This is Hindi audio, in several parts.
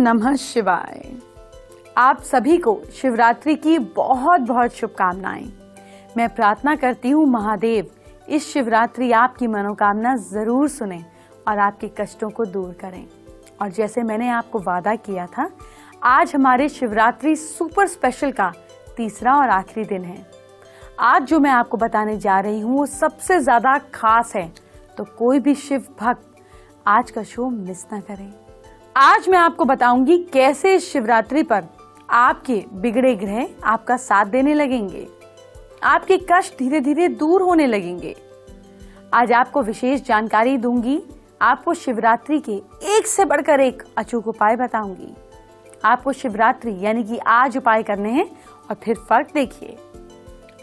नमः शिवाय। आप सभी को शिवरात्रि की बहुत बहुत शुभकामनाएं। मैं प्रार्थना करती हूँ महादेव इस शिवरात्रि आपकी मनोकामना जरूर सुने और आपके कष्टों को दूर करें। और जैसे मैंने आपको वादा किया था, आज हमारे शिवरात्रि सुपर स्पेशल का तीसरा और आखिरी दिन है। आज जो मैं आपको बताने जा रही हूँ वो सबसे ज्यादा खास है, तो कोई भी शिव भक्त आज का शो मिस ना करें। आज मैं आपको बताऊंगी कैसे इस शिवरात्रि पर आपके बिगड़े ग्रह आपका साथ देने लगेंगे, आपके कष्ट धीरे धीरे दूर होने लगेंगे। आज आपको विशेष जानकारी दूंगी, आपको शिवरात्रि के एक से बढ़कर एक अचूक उपाय बताऊंगी। आपको शिवरात्रि यानी कि आज उपाय करने हैं और फिर फर्क देखिए।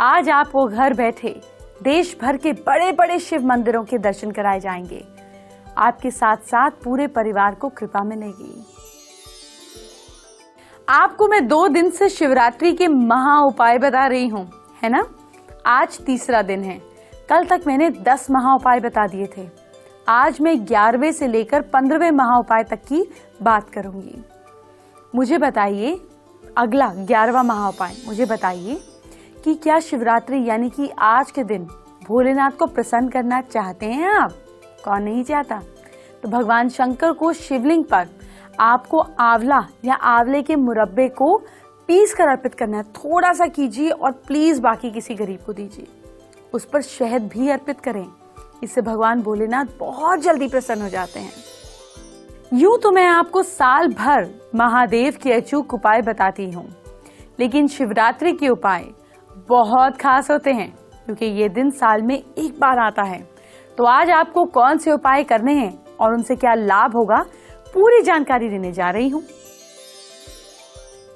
आज आपको घर बैठे देश भर के बड़े बड़े शिव मंदिरों के दर्शन कराए जाएंगे। आपके साथ साथ पूरे परिवार को कृपा मिलेगी। आपको मैं 2 दिन से शिवरात्रि के महा उपाय बता रही हूँ, है ना। आज तीसरा दिन है। कल तक मैंने 10 महा उपाय बता दिए थे। आज मैं 11वें से लेकर 15वें महा उपाय तक की बात करूंगी। मुझे बताइए, अगला 11वां महा उपाय, मुझे बताइए कि क्या शिवरात्रि यानी कि आज के दिन भोलेनाथ को प्रसन्न करना चाहते हैं आप? कौन नहीं चाहता। तो भगवान शंकर को शिवलिंग पर आपको आंवला या आंवले के मुरब्बे को पीस कर अर्पित करना है। थोड़ा सा कीजिए और प्लीज बाकी किसी गरीब को दीजिए। उस पर शहद भी अर्पित करें। इससे भगवान भोलेनाथ बहुत जल्दी प्रसन्न हो जाते हैं। यूं तो मैं आपको साल भर महादेव के अचूक उपाय बताती हूँ, लेकिन शिवरात्रि के उपाय बहुत खास होते हैं क्योंकि ये दिन साल में एक बार आता है। तो आज आपको कौन से उपाय करने हैं और उनसे क्या लाभ होगा, पूरी जानकारी देने जा रही हूँ।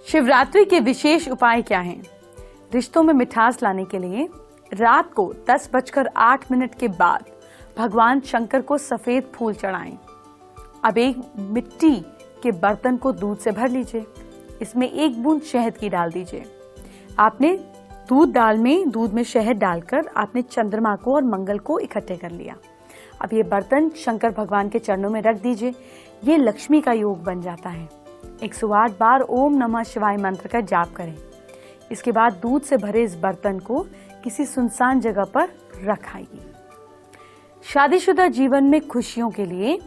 शिवरात्रि के विशेष उपाय क्या हैं? रिश्तों में मिठास लाने के लिए रात को 10:08 के बाद भगवान शंकर को सफेद फूल चढ़ाएं। अब एक मिट्टी के बर्तन को दूध से भर लीजिए। इसमें 1 बूंद शहद की डाल दीजिए। आपने दूध में शहद डालकर आपने चंद्रमा को और मंगल को इकट्ठे कर लिया। अब ये बर्तन शंकर भगवान के चरणों में रख दीजिए। ये लक्ष्मी का योग बन जाता है। 108 बार ओम नमः शिवाय मंत्र का जाप करें। इसके बाद दूध से भरे इस बर्तन को किसी सुनसान जगह पर रखाइए। शादीशुदा जीवन में खुशियों के लिए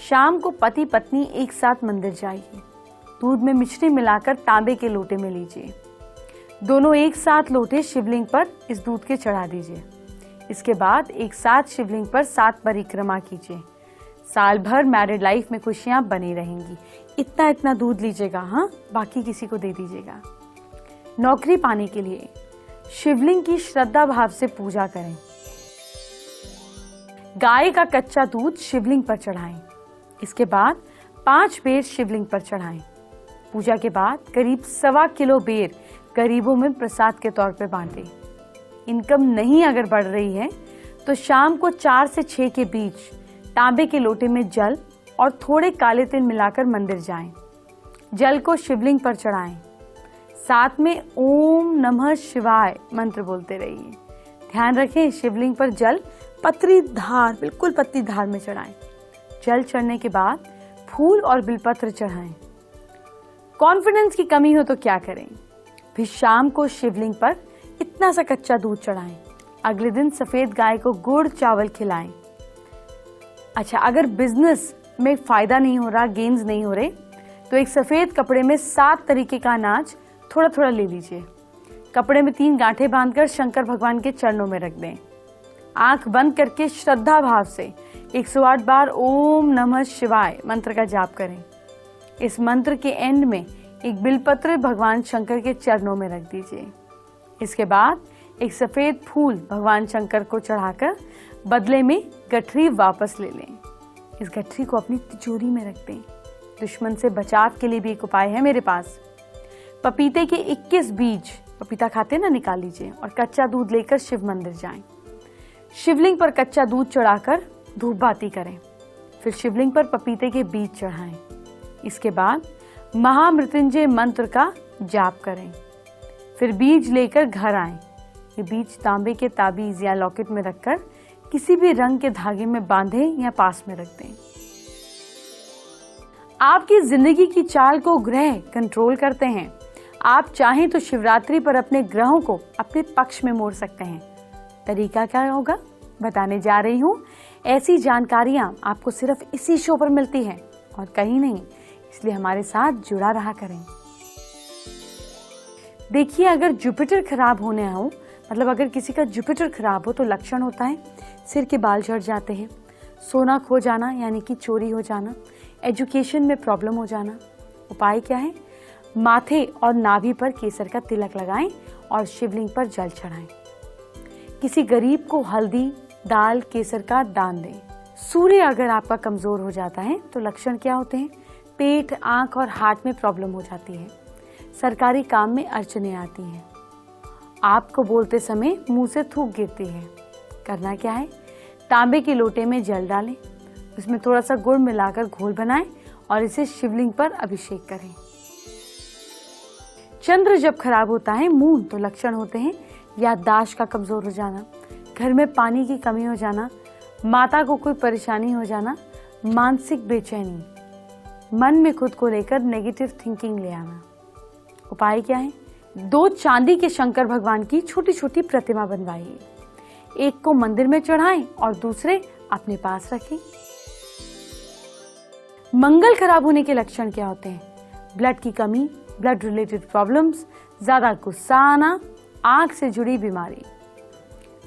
शाम को पति पत्नी एक साथ मंदिर जाइए। दूध में मिश्री मिलाकर तांबे के लोटे में लीजिए। दोनों एक साथ लोटे शिवलिंग पर इस दूध के चढ़ा दीजिए। इसके बाद एक साथ शिवलिंग पर 7 परिक्रमा कीजिए। साल भर मैरिड लाइफ में खुशियां बनी रहेंगी। इतना दूध लीजिएगा, हाँ, बाकी किसी को दे दीजिएगा। नौकरी पाने के लिए शिवलिंग की श्रद्धा भाव से पूजा करें। गाय का कच्चा दूध शिवलिंग पर चढ़ाएं। इसके बाद 5 बेर शिवलिंग पर चढ़ाएं। पूजा के बाद करीब 1.25 किलो बेर गरीबों में प्रसाद के तौर पे बांटें। इनकम नहीं अगर बढ़ रही है तो शाम को 4 से 6 के बीच तांबे के लोटे में जल और थोड़े काले तिल मिलाकर मंदिर जाएं। जल को शिवलिंग पर चढ़ाएं। साथ में ओम नमः शिवाय मंत्र बोलते रहिए। ध्यान रखें, शिवलिंग पर जल बिल्कुल पतली धार में चढ़ाएं। जल चढ़ने के बाद फूल और बिलपत्र चढ़ाएं। कॉन्फिडेंस की कमी हो तो क्या करें? फिर शाम को शिवलिंग पर इतना सा कच्चा दूध चढ़ाएं। अगले दिन सफेद गाय को गुड़ चावल खिलाएं। अच्छा, अगर बिजनेस में फायदा नहीं हो रहा, गेन्स नहीं हो रहे, तो एक सफेद कपड़े में 7 तरीके का अनाज थोड़ा थोड़ा ले लीजिए। कपड़े में 3 गांठें बांधकर शंकर भगवान के चरणों में रख दें। आंख बंद करके श्रद्धा भाव से 108 बार ओम नमः शिवाय मंत्र का जाप करें। इस मंत्र के एंड में एक बिलपत्र भगवान शंकर के चरणों में रख दीजिए। इसके बाद एक सफेद फूल भगवान शंकर को चढ़ाकर बदले में गठरी वापस ले लें। इस गठरी को अपनी तिजोरी में रख दें। दुश्मन से बचाव के लिए भी एक उपाय है मेरे पास। पपीते के 21 बीज, पपीता खाते ना, निकाल लीजिए और कच्चा दूध लेकर शिव मंदिर जाएं। शिवलिंग पर कच्चा दूध चढ़ाकर धूप बाती करें। फिर शिवलिंग पर पपीते के बीज चढ़ाएं। इसके बाद महामृत्युंजय मंत्र का जाप करें। फिर बीज लेकर घर आएं। ये बीज तांबे के ताबीज या लॉकेट में रखकर किसी भी रंग के धागे में बांधें या पास में रख दें। आपकी जिंदगी की चाल को ग्रह कंट्रोल करते हैं। आप चाहें तो शिवरात्रि पर अपने ग्रहों को अपने पक्ष में मोड़ सकते हैं। तरीका क्या होगा बताने जा रही हूँ। ऐसी जानकारियां आपको सिर्फ इसी शो पर मिलती हैं और कहीं नहीं, इसलिए हमारे साथ जुड़ा रहा करें। देखिए, अगर जुपिटर खराब होने हो, मतलब अगर किसी का जुपिटर खराब हो तो लक्षण होता है सिर के बाल झड़ जाते हैं, सोना खो जाना यानी कि चोरी हो जाना, एजुकेशन में प्रॉब्लम हो जाना। उपाय क्या है? माथे और नाभि पर केसर का तिलक लगाएं और शिवलिंग पर जल चढ़ाएं। किसी गरीब को हल्दी, दाल, केसर का दान दें। सूर्य अगर आपका कमजोर हो जाता है तो लक्षण क्या होते हैं? पेट, आंख और हार्ट में प्रॉब्लम हो जाती है। सरकारी काम में अड़चने आती हैं। आपको बोलते समय मुंह से थूक गिरती है। करना क्या है? तांबे के लोटे में जल डालें, उसमें थोड़ा सा गुड़ मिलाकर घोल बनाएं और इसे शिवलिंग पर अभिषेक करें। चंद्र जब खराब होता है मून तो लक्षण होते हैं याददाश्त का कमजोर हो जाना, घर में पानी की कमी हो जाना, माता को कोई परेशानी हो जाना, मानसिक बेचैनी, मन में खुद को लेकर नेगेटिव थिंकिंग ले आना। उपाय क्या है? 2 चांदी के शंकर भगवान की छोटी छोटी प्रतिमा बनवाइए। एक को मंदिर में चढ़ाएं और दूसरे अपने पास रखें। मंगल खराब होने के लक्षण क्या होते हैं? ब्लड की कमी, ब्लड रिलेटेड प्रॉब्लम्स, ज्यादा गुस्सा आना, आंख से जुड़ी बीमारी,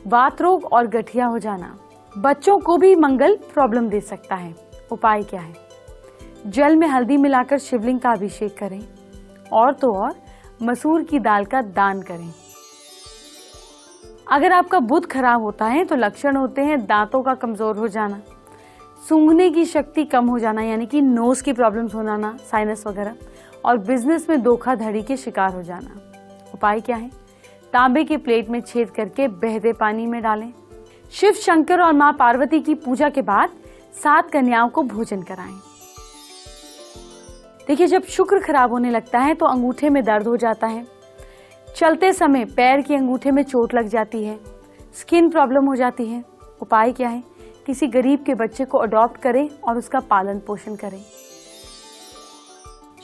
वात रोग और गठिया हो जाना। बच्चों को भी मंगल प्रॉब्लम दे सकता है। उपाय क्या है? जल में हल्दी मिलाकर शिवलिंग का अभिषेक करें और तो और मसूर की दाल का दान करें। अगर आपका बुध खराब होता है तो लक्षण होते हैं दांतों का कमजोर हो जाना, सूंघने की शक्ति कम हो जाना यानी कि नोज की प्रॉब्लम्स होना, साइनस वगैरह, और बिजनेस में धोखाधड़ी के शिकार हो जाना। उपाय क्या है? तांबे के प्लेट में छेद करके बहते पानी में डालें। शिव शंकर और मां पार्वती की पूजा के बाद 7 कन्याओं को भोजन कराएं। देखिए, जब शुक्र खराब होने लगता है तो अंगूठे में दर्द हो जाता है, चलते समय पैर के अंगूठे में चोट लग जाती है, स्किन प्रॉब्लम हो जाती है। उपाय क्या है? किसी गरीब के बच्चे को अडॉप्ट करें और उसका पालन पोषण करें।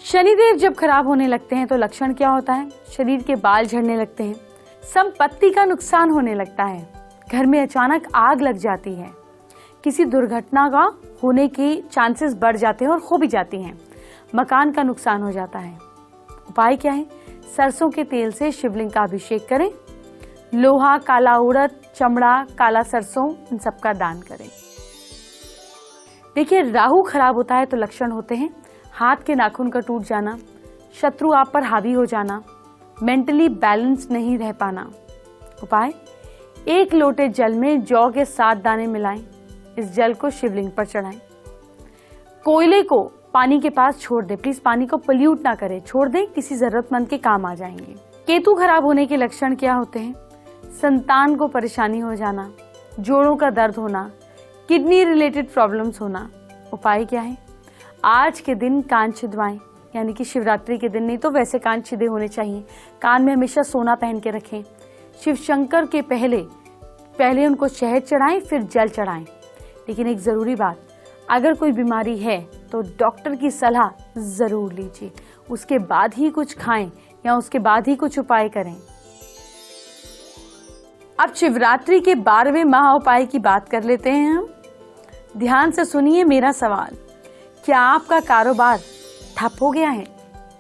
शनिदेव जब खराब होने लगते हैं तो लक्षण क्या होता है? शरीर के बाल झड़ने लगते हैं, संपत्ति का नुकसान होने लगता है, घर में अचानक आग लग जाती है, किसी दुर्घटना का होने के चांसेस बढ़ जाते हैं और हो भी जाती हैं, मकान का नुकसान हो जाता है। उपाय क्या है? सरसों के तेल से शिवलिंग का अभिषेक करें। लोहा, काला उड़द, चमड़ा, काला सरसों, इन सब का दान करें। देखिए, राहु खराब होता है तो लक्षण होते हैं हाथ के नाखून का टूट जाना, शत्रु आप पर हावी हो जाना, मेंटली बैलेंस नहीं रह पाना। उपाय? 1 लोटे जल में जौ के 7 दाने मिलाएं, इस जल को शिवलिंग पर चढ़ाएं। कोयले को पानी के पास छोड़ दें, प्लीज पानी को पोल्यूट ना करें, छोड़ दें, किसी जरूरतमंद के काम आ जाएंगे। केतु खराब होने के लक्षण क्या होते हैं? संतान को परेशानी हो जाना, जोड़ों का दर्द होना, किडनी रिलेटेड प्रॉब्लम्स होना। उपाय क्या है? आज के दिन कान छिदवाएं, यानी कि शिवरात्रि के दिन, नहीं तो वैसे कान छिदे होने चाहिए। कान में हमेशा सोना पहन के रखें। शिव शंकर के पहले उनको शहद चढ़ाएं, फिर जल चढ़ाएं। लेकिन एक जरूरी बात, अगर कोई बीमारी है तो डॉक्टर की सलाह जरूर लीजिए, उसके बाद ही कुछ खाएं या उसके बाद ही कुछ उपाय करें। अब शिवरात्रि के 12वें महा उपाय की बात कर लेते हैं हम। ध्यान से सुनिए मेरा सवाल, क्या आपका कारोबार ठप हो गया है?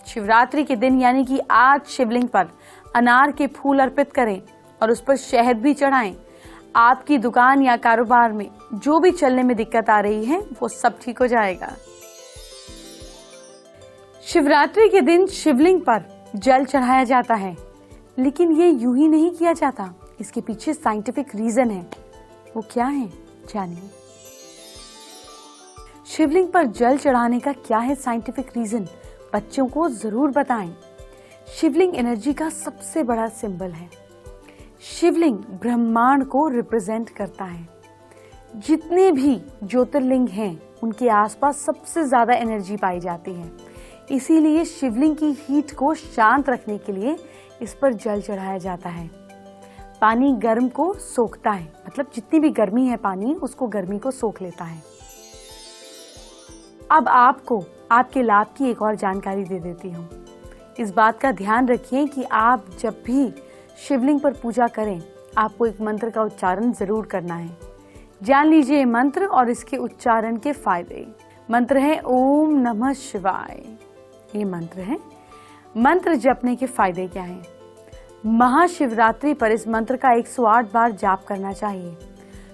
शिवरात्रि के दिन यानी कि आज शिवलिंग पर अनार के फूल अर्पित करें और उस पर शहद भी चढ़ाएं। आपकी दुकान या कारोबार में जो भी चलने में दिक्कत आ रही है वो सब ठीक हो जाएगा। शिवरात्रि के दिन शिवलिंग पर जल चढ़ाया जाता है, लेकिन ये यूं ही नहीं किया जाता, इसके पीछे साइंटिफिक रीजन है। वो क्या है जानिए। शिवलिंग पर जल चढ़ाने का क्या है साइंटिफिक रीजन, बच्चों को जरूर बताएं। शिवलिंग एनर्जी का सबसे बड़ा सिंबल है। शिवलिंग ब्रह्मांड को रिप्रेजेंट करता है। जितने भी ज्योतिर्लिंग हैं उनके आसपास सबसे ज्यादा एनर्जी पाई जाती है, इसीलिए शिवलिंग की हीट को शांत रखने के लिए इस पर जल चढ़ाया जाता है। पानी गर्म को सोखता है, मतलब जितनी भी गर्मी है पानी उसको गर्मी को सोख लेता है। अब आपको आपके लाभ की एक और जानकारी दे देती हूँ। इस बात का ध्यान रखिए कि आप जब भी शिवलिंग पर पूजा करें, आपको एक मंत्र का उच्चारण जरूर करना है। जान लीजिए ये मंत्र और इसके उच्चारण के फायदे। मंत्र है ओम नमः शिवाय। ये मंत्र है। मंत्र जपने के फायदे क्या हैं? महाशिवरात्रि पर इस मंत्र का 108 बार जाप करना चाहिए।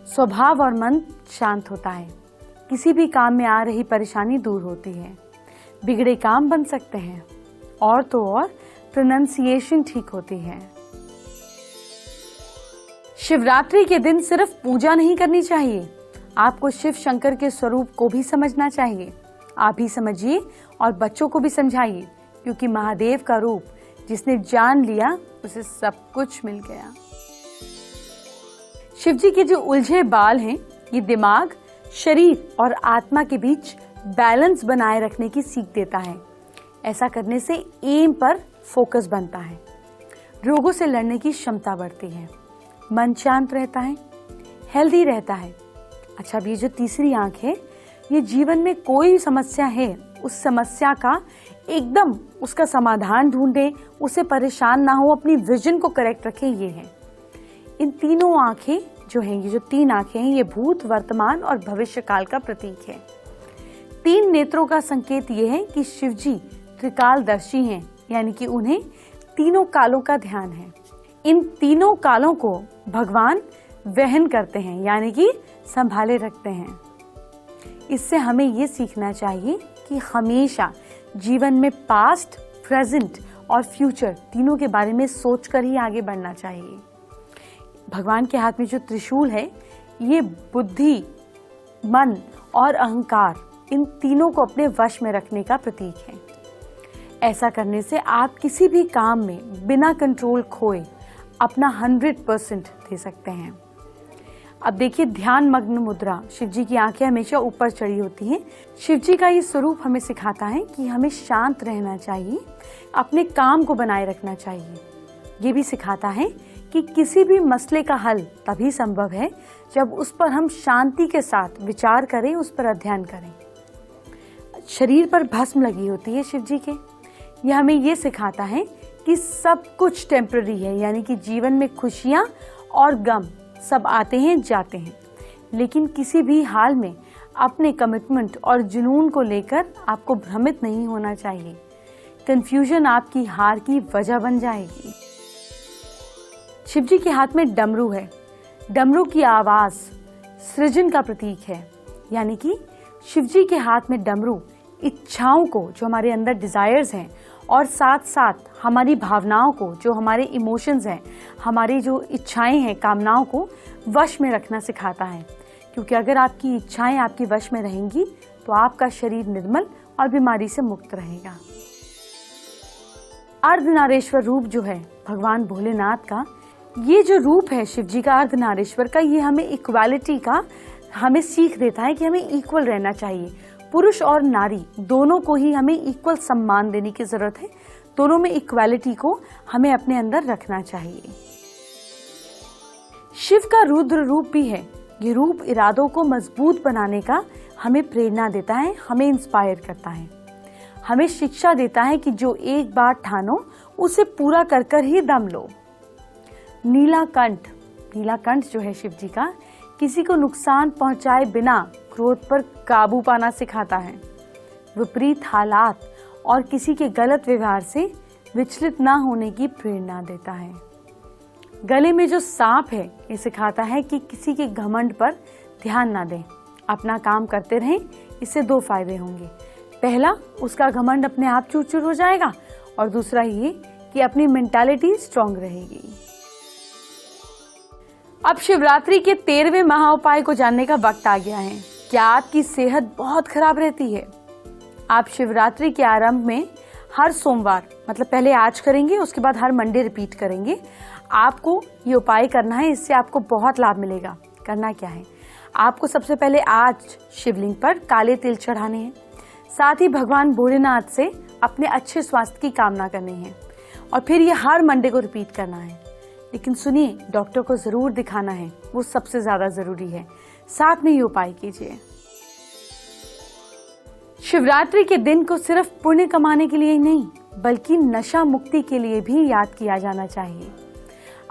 स्वभाव और मन शांत होता है। किसी भी काम में आ रही परेशानी दूर होती है। बिगड़े काम बन सकते हैं और तो और प्रोनाउंसिएशन ठीक होती है। शिवरात्रि के दिन सिर्फ पूजा नहीं करनी चाहिए, आपको शिव शंकर के स्वरूप को भी समझना चाहिए। आप भी समझिए और बच्चों को भी समझाइए, क्योंकि महादेव का रूप जिसने जान लिया उसे सब कुछ मिल गया। शिव जी के जो उलझे बाल हैं, ये दिमाग, शरीर और आत्मा के बीच बैलेंस बनाए रखने की सीख देता है। ऐसा करने से एम पर फोकस बनता है, रोगों से लड़ने की क्षमता बढ़ती है, मन शांत रहता है, हेल्दी रहता है। अच्छा, अब ये जो तीसरी आंख है, ये जीवन में कोई समस्या है, उस समस्या का एकदम उसका समाधान ढूंढे, उसे परेशान ना हो, अपनी विजन को करेक्ट रखें, ये है। इन तीनों आंखें जो हैं, ये जो 3 आंखें हैं, ये भूत, वर्तमान और भविष्य काल का प्रतीक है। 3 नेत्रों का संकेत ये है कि शिव जी त्रिकालदर्शी हैं, यानी कि उन्हें तीनों कालों का ध्यान है। इन तीनों कालों को भगवान वहन करते हैं, यानी कि संभाले रखते हैं। इससे हमें ये सीखना चाहिए कि हमेशा जीवन में पास्ट, प्रेजेंट और फ्यूचर तीनों के बारे में सोचकर ही आगे बढ़ना चाहिए। भगवान के हाथ में जो त्रिशूल है, ये बुद्धि, मन और अहंकार, इन तीनों को अपने वश में रखने का प्रतीक है। ऐसा करने से आप किसी भी काम में बिना कंट्रोल खोए अपना 100% दे सकते हैं। अब देखिए, ध्यान मग्न मुद्रा। शिव जी की आंखें हमेशा ऊपर चढ़ी होती हैं। शिव जी का ये स्वरूप हमें सिखाता है कि हमें शांत रहना चाहिए, अपने काम को बनाए रखना चाहिए। ये भी सिखाता है कि किसी भी मसले का हल तभी संभव है जब उस पर हम शांति के साथ विचार करें, उस पर अध्ययन करें। शरीर पर भस्म लगी होती है शिव जी के। यह हमें ये सिखाता है कि सब कुछ टेम्पररी है, यानी कि जीवन में खुशियां और गम सब आते हैं, जाते हैं, लेकिन किसी भी हाल में अपने कमिटमेंट और जुनून को लेकर आपको भ्रमित नहीं होना चाहिए। कंफ्यूजन आपकी हार की वजह बन जाएगी। शिव जी के हाथ में डमरू है। डमरू की आवाज सृजन का प्रतीक है, यानी कि शिव जी के हाथ में डमरू इच्छाओं को, जो हमारे अंदर डिजायर्स हैं, और साथ साथ हमारी भावनाओं को, जो हमारे इमोशंस हैं, हमारी जो इच्छाएं हैं, कामनाओं को वश में रखना सिखाता है। क्योंकि अगर आपकी इच्छाएं आपके वश में रहेंगी तो आपका शरीर निर्मल और बीमारी से मुक्त रहेगा। अर्धनारेश्वर रूप जो है भगवान भोलेनाथ का, ये जो रूप है शिव जी का अर्धनारेश्वर का, ये हमें इक्वालिटी का हमें सीख देता है कि हमें इक्वल रहना चाहिए। पुरुष और नारी दोनों को ही हमें इक्वल सम्मान देने की जरूरत है। दोनों में इक्वालिटी को हमें अपने अंदर रखना चाहिए। शिव का रुद्र रूप भी है। ये रूप इरादों को मजबूत बनाने का हमें प्रेरणा देता है, हमें इंस्पायर करता है, हमें शिक्षा देता है कि जो एक बार ठानो उसे पूरा कर कर ही दम लो। नीलाकंठ, नीलाकंठ जो है शिव जी का, किसी को नुकसान पहुंचाए बिना क्रोध पर काबू पाना सिखाता है। विपरीत हालात और किसी के गलत व्यवहार से विचलित ना होने की प्रेरणा देता है। गले में जो सांप है, ये सिखाता है कि किसी के घमंड पर ध्यान ना दें, अपना काम करते रहें। इससे 2 फायदे होंगे। पहला, उसका घमंड अपने आप चूर चूर हो जाएगा, और दूसरा ये कि अपनी मेंटालिटी स्ट्रांग रहेगी। अब शिवरात्रि के 13वें महाउपाय को जानने का वक्त आ गया है। क्या आपकी सेहत बहुत खराब रहती है? आप शिवरात्रि के आरंभ में हर सोमवार, मतलब पहले आज करेंगे, उसके बाद हर मंडे रिपीट करेंगे। आपको ये उपाय करना है, इससे आपको बहुत लाभ मिलेगा। करना क्या है? आपको सबसे पहले आज शिवलिंग पर काले तिल चढ़ाने हैं। साथ ही भगवान भोलेनाथ से अपने अच्छे स्वास्थ्य की कामना करनी है, और फिर ये हर मंडे को रिपीट करना है। लेकिन सुनिए, डॉक्टर को जरूर दिखाना है, वो सबसे ज्यादा जरूरी है। साथ में ये उपाय कीजिए। शिवरात्रि के दिन को सिर्फ पुण्य कमाने के लिए ही नहीं, बल्कि नशा मुक्ति के लिए भी याद किया जाना चाहिए।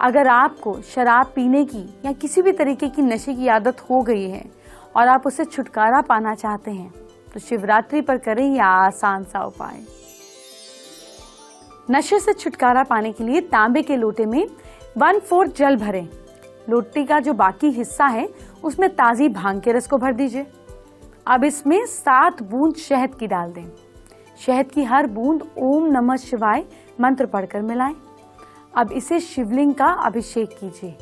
अगर आपको शराब पीने की या किसी भी तरीके की नशे की आदत हो गई है और आप उससे छुटकारा पाना चाहते हैं, तो शिवरात्रि पर करें यह आसान सा उपाय। नशे से छुटकारा पाने के लिए तांबे के लोटे में 1/4 जल भरें। लोटे का जो बाकी हिस्सा है उसमें ताजी भांग के रस को भर दीजिए। अब इसमें 7 बूंद शहद की डाल दें। शहद की हर बूंद ओम नमः शिवाय मंत्र पढ़कर मिलाएं। अब इसे शिवलिंग का अभिषेक कीजिए।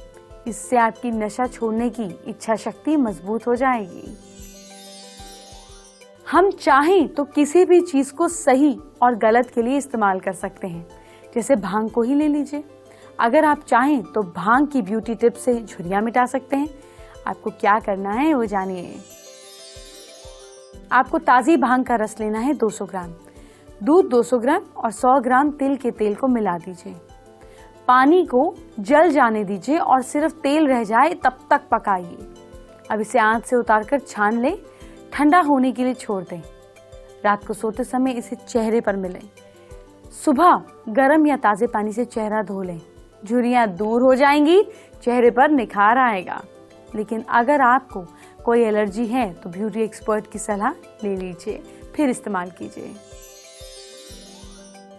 इससे आपकी नशा छोड़ने की इच्छा शक्ति मजबूत हो जाएगी। हम चाहें तो किसी भी चीज को सही और गलत के लिए इस्तेमाल कर सकते हैं। जैसे भांग को ही ले लीजिए। अगर आप चाहें तो भांग की ब्यूटी टिप से झुर्रियां मिटा सकते हैं। आपको क्या करना है वो जानिए। आपको ताजी भांग का रस लेना है 200 ग्राम, दूध 200 ग्राम और 100 ग्राम तिल के तेल को मिला दीजिए। पानी को जल जाने दीजिए और सिर्फ तेल रह जाए तब तक पकाइए। अब इसे आंच से उतारकर छान लें, ठंडा होने के लिए छोड़ दें। रात को सोते समय इसे चेहरे पर मिलें। सुबह गर्म या ताजे पानी से चेहरा धो लें। झुर्रियां दूर हो जाएंगी, चेहरे पर निखार आएगा। लेकिन अगर आपको कोई एलर्जी है तो ब्यूटी एक्सपर्ट की सलाह ले लीजिए, फिर इस्तेमाल कीजिए।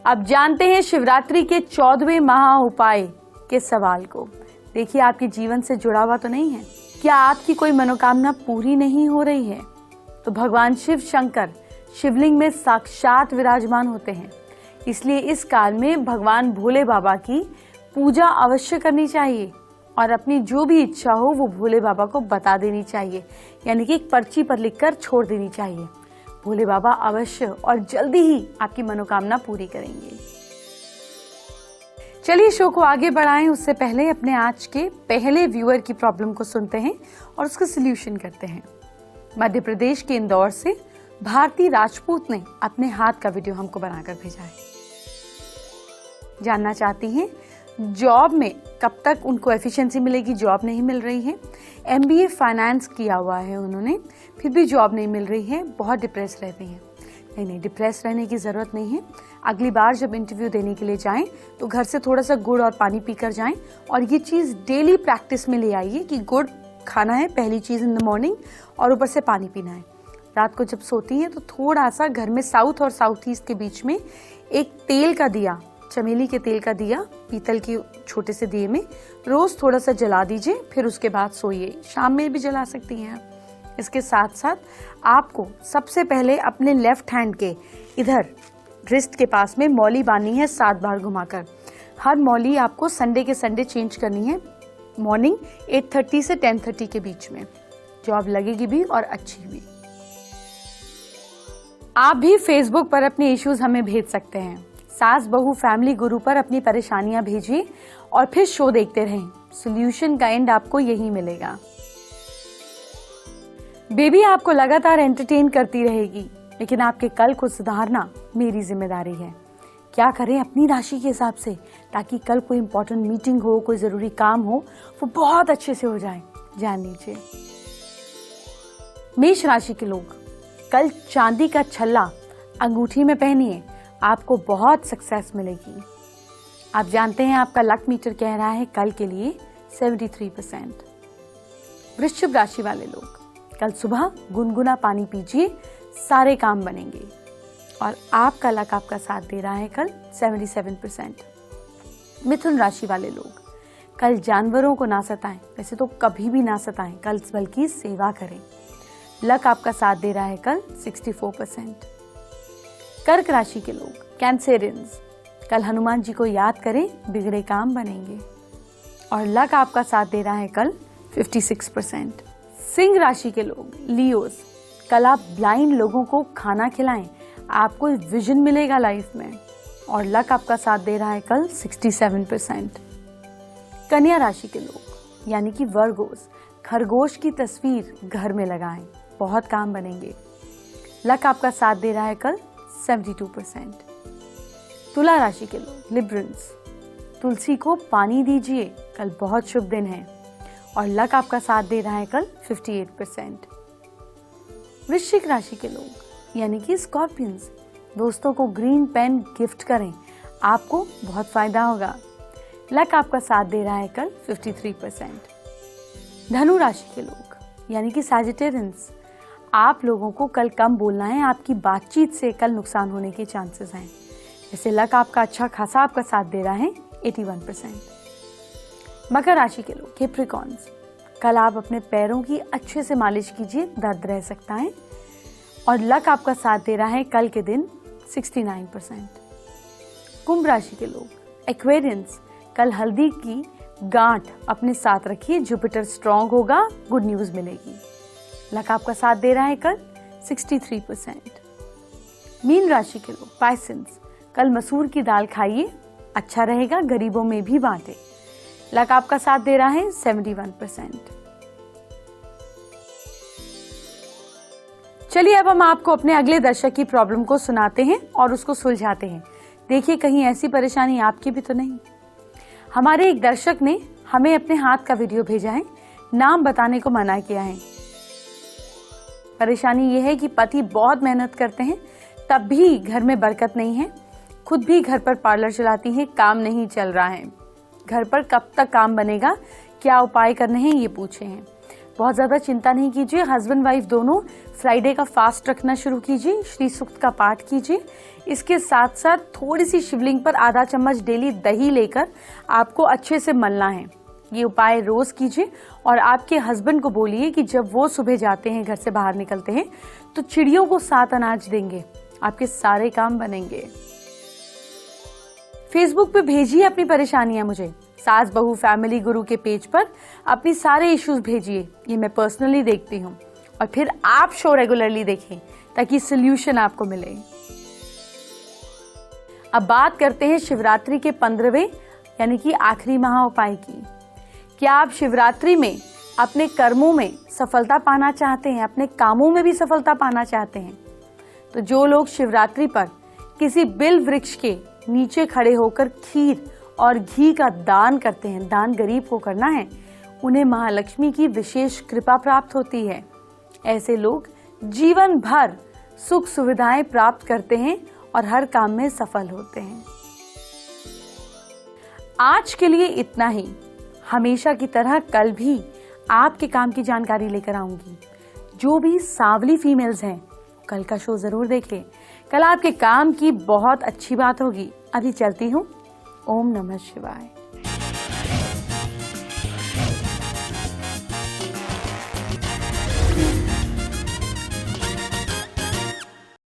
अब जानते हैं शिवरात्रि के 14वें महा उपाय के सवाल को। देखिए, आपके जीवन से जुड़ा हुआ तो नहीं है। क्या आपकी कोई मनोकामना पूरी नहीं हो रही है? तो भगवान शिव शंकर शिवलिंग में साक्षात विराजमान होते हैं। इसलिए इस काल में भगवान भोले बाबा की पूजा अवश्य करनी चाहिए और अपनी जो भी इच्छा हो वो भोले बाबा को बता देनी चाहिए, यानी कि एक पर्ची पर लिखकर छोड़ देनी चाहिए। भोले बाबा अवश्य और जल्दी ही आपकी मनोकामना पूरी करेंगे। चलिए शो को आगे बढ़ाएं, उससे पहले अपने आज के पहले व्यूअर की प्रॉब्लम को सुनते हैं और उसका सलूशन करते हैं। मध्य प्रदेश के इंदौर से भारती राजपूत ने अपने हाथ का वीडियो हमको बनाकर भेजा है। जानना चाहती हैं जॉब में कब तक उनको एफिशिएंसी मिलेगी, जॉब नहीं मिल रही है। MBA फाइनेंस किया हुआ है उन्होंने, फिर भी जॉब नहीं मिल रही है, बहुत डिप्रेस रहती हैं। नहीं, डिप्रेस रहने की ज़रूरत नहीं है। अगली बार जब इंटरव्यू देने के लिए जाएं तो घर से थोड़ा सा गुड़ और पानी पीकर जाएं और ये चीज़ डेली प्रैक्टिस में ले आइए कि गुड़ खाना है पहली चीज़ इन द मॉर्निंग और ऊपर से पानी पीना है। रात को जब सोती हैं तो थोड़ा सा घर में साउथ और साउथ ईस्ट के बीच में एक तेल का दिया, चमेली के तेल का दिया पीतल के छोटे से दिए में रोज थोड़ा सा जला दीजिए, फिर उसके बाद सोइए। शाम में भी जला सकती हैं आप। इसके साथ साथ आपको सबसे पहले अपने लेफ्ट हैंड के इधर रिस्ट के पास में मौली बांधनी है 7 बार घुमाकर। हर मौली आपको संडे के संडे चेंज करनी है। मॉर्निंग 8:30 से 10:30 के बीच में जॉब लगेगी भी और अच्छी भी। आप भी फेसबुक पर अपने इश्यूज हमें भेज सकते हैं। सास बहू फैमिली गुरु पर अपनी परेशानियां भेजिए और फिर शो देखते रहें। सॉल्यूशन का एंड आपको यही मिलेगा। बेबी आपको लगातार एंटरटेन करती रहेगी, लेकिन आपके कल को सुधारना मेरी जिम्मेदारी है। क्या करें अपनी राशि के हिसाब से, ताकि कल कोई इंपॉर्टेंट मीटिंग हो, कोई जरूरी काम हो, वो बहुत अच्छे से हो जाए। जान लीजिए। मेष राशि के लोग कल चांदी का छल्ला अंगूठी में पहनिए, आपको बहुत सक्सेस मिलेगी। आप जानते हैं आपका लक मीटर कह रहा है कल के लिए 73%। वृश्चिक राशि वाले लोग कल सुबह गुनगुना पानी पीजिए, सारे काम बनेंगे। और आपका लक आपका साथ दे रहा है कल 77%। मिथुन राशि वाले लोग कल जानवरों को ना सताएं, वैसे तो कभी भी ना सताएं, कल बल्कि सेवा करें। लक आपका साथ दे रहा है कल 64%। कर्क राशि के लोग कैंसेरियंस कल हनुमान जी को याद करें, बिगड़े काम बनेंगे। और लक आपका साथ दे रहा है कल 56%। सिंह राशि के लोग लियोस कल आप ब्लाइंड लोगों को खाना खिलाएं, आपको विजन मिलेगा लाइफ में। और लक आपका साथ दे रहा है कल 67%। कन्या राशि के लोग यानी कि वर्गोस खरगोश की तस्वीर घर में लगाएं, बहुत काम बनेंगे। लक आपका साथ दे रहा है कल 72%। तुला राशि के लोग लिब्रंस तुलसी को पानी दीजिए, कल बहुत शुभ दिन है। और लक आपका साथ दे रहा है कल 58%। वृश्चिक राशि के लोग यानी कि स्कॉर्पियंस, दोस्तों को ग्रीन पेन गिफ्ट करें, आपको बहुत फायदा होगा। लक आपका साथ दे रहा है कल 53%। धनु राशि के लोग यानी कि सैजिटेरियंस, आप लोगों को कल कम बोलना है, आपकी बातचीत से कल नुकसान होने के चांसेस हैं। जैसे लक आपका अच्छा खासा आपका साथ दे रहा है 81%। मकर राशि के लोग कैप्रिकॉर्न्स, कल आप अपने पैरों की अच्छे से मालिश कीजिए, दर्द रह सकता है। और लक आपका साथ दे रहा है कल के दिन 69%। कुंभ राशि के लोग एक्वेरियंस, कल हल्दी की गांठ अपने साथ रखिए, जुपिटर स्ट्रांग होगा, गुड न्यूज मिलेगी। लक आपका साथ दे रहा है कल 63%। मीन राशि के लोग पाइसेंस, कल मसूर की दाल खाइए, अच्छा रहेगा, गरीबों में भी बांटे। लक आपका साथ दे रहा है 71%। चलिए अब हम आपको अपने अगले दर्शक की प्रॉब्लम को सुनाते हैं और उसको सुलझाते हैं। देखिए कहीं ऐसी परेशानी आपकी भी तो नहीं। हमारे एक दर्शक ने हमें अपने हाथ का वीडियो भेजा है, नाम बताने को मना किया है। परेशानी यह है कि पति बहुत मेहनत करते हैं तब भी घर में बरकत नहीं है, खुद भी घर पर पार्लर चलाती हैं, काम नहीं चल रहा है। घर पर कब तक काम बनेगा, क्या उपाय करने हैं ये पूछे हैं। बहुत ज्यादा चिंता नहीं कीजिए, हस्बैंड वाइफ दोनों फ्राइडे का फास्ट रखना शुरू कीजिए, श्री सूक्त का पाठ कीजिए। इसके साथ साथ थोड़ी सी शिवलिंग पर आधा चम्मच डेली दही लेकर आपको अच्छे से मलना है। ये उपाय रोज कीजिए और आपके हस्बैंड को बोलिए कि जब वो सुबह जाते हैं, घर से बाहर निकलते हैं, तो चिड़ियों को 7 अनाज देंगे, आपके सारे काम बनेंगे। फेसबुक पे भेजिए अपनी परेशानियां मुझे, सास बहू फैमिली गुरु के पेज पर अपनी सारे इश्यूज भेजिए, ये मैं पर्सनली देखती हूँ। और फिर आप शो रेगुलरली देखें ताकि सोल्यूशन आपको मिले। अब बात करते हैं शिवरात्रि के 15वें यानी कि आखिरी महा उपाय की। क्या आप शिवरात्रि में अपने कर्मों में सफलता पाना चाहते हैं, अपने कामों में भी सफलता पाना चाहते हैं? तो जो लोग शिवरात्रि पर किसी बिल वृक्ष के नीचे खड़े होकर खीर और घी का दान करते हैं, दान गरीब को करना है, उन्हें महालक्ष्मी की विशेष कृपा प्राप्त होती है। ऐसे लोग जीवन भर सुख सुविधाएं प्राप्त करते हैं और हर काम में सफल होते हैं। आज के लिए इतना ही। हमेशा की तरह कल भी आपके काम की जानकारी लेकर आऊंगी। जो भी सांवली फीमेल्स हैं कल का शो जरूर देखें, कल आपके काम की बहुत अच्छी बात होगी। अभी चलती हूँ। ओम नमः शिवाय।